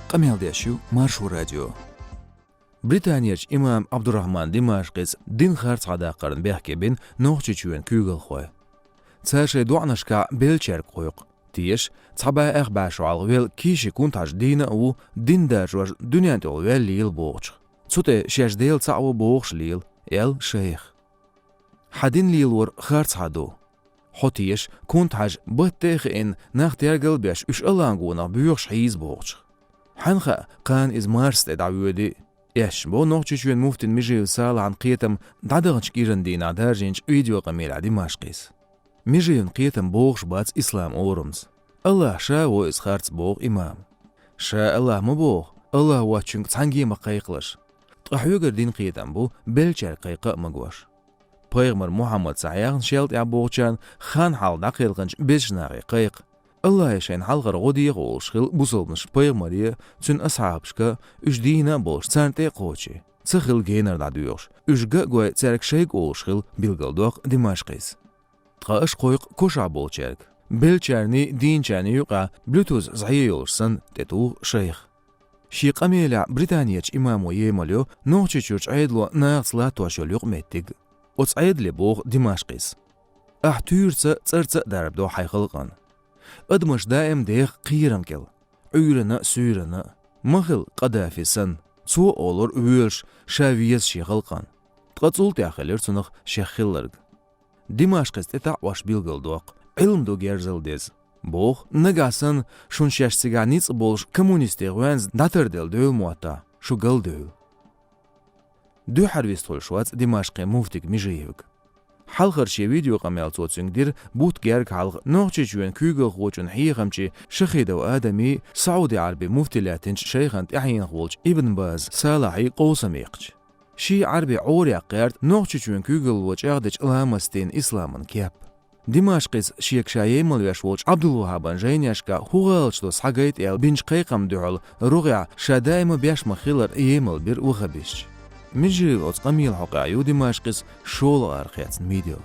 Qamel Marşu Radio. Britaniyaç İmam Abdurrahman Dimashqis din xarç adaqarın behkebin noğçiçüyen kügel xoy. Çaşe duanaşka belçerk qoyuq. Tiyeş, çaba əxbəşu alvel kişi kuntaj dina u dindarjor dünyant ol vel lil boğç. Çute şejdel çavu boğç lil, el şeyh. Hadin lil var xarç hadu. Hotiyeş kuntaj bıttex in naxtergel beş üç alanguna büyük şiz boğç. Hanxa qan iz marst edavüdi. Eş bu noğçiçüyen muftin mijil salan qiyetim dadığınç girin dina darjinç video qamela Dimashqis. Mijilin qiyetim boğç bats İslam orumz. Allah şa o iz xarç boğ imam. Şa Allah mı boğ? Allah wa çünk tangi ma qayqlış. Tahüger din qiyetim bu belçer qayqa magwaş. Peygamber Muhammed sayağın şelt ya boğçan xan halda qilqınç beşnari qayq. Allah yaşayın halgar godiye qoğuşqil busulmuş peygamberi çün ashabşka üç dina boş sante qoçi. Sıxil generda duyuş. Üçga goy çerk şey qoğuşqil bilgildoq Dimashqis. Tqaş qoyq koşa bolçerk. Belçerni dinçani yuqa Bluetooth zayıyorsun detu şeyh. Şiqamela Britaniyaç imamu yemalyo noğçiçüç aydlo naqsla toşol yuq mettig. Ots aydli boğ Dimashqis. Ahtürse çırça darabdo hayqılqan. Admış daim deyq qiyirankel. Üyrene süyrene. Mahil qadafisan. Su olur üyülş şaviyez şiqılqan. Tqatsul təxilir sınıq şəxillərg. Dimashqis tetaqvaş bilgildoq. İlmdo gerzildez. Boğ, nagasan şun şəşsiganic bolş kommunisti güvenz datırdel döl muata. Şugal döl. Dü harvistol şuac Dimashqi muftik mijiyevg. Halqarşi video qamel sotsingdir but gerk halq noğçiçüyen kügel qoçun hiğamçi şıxidav adami Saudi Arabi muftilatinç şeyxant ayin qolç İbn Baz Salahi qosamiqç. Şi Arabi orya qert noğçiçüyen kügel qoç ağdıç ilamastin İslamın kep. Dimashqis şiyekşaye malveş qoç Abdülvahaban jaynaşka huğalçdo sagayt el binç qayqam du'al ruğa şadaima beş maxilar yemal bir uğabiş. Mijil ots qamil haqayu Dimashqis şol arqiyatın video.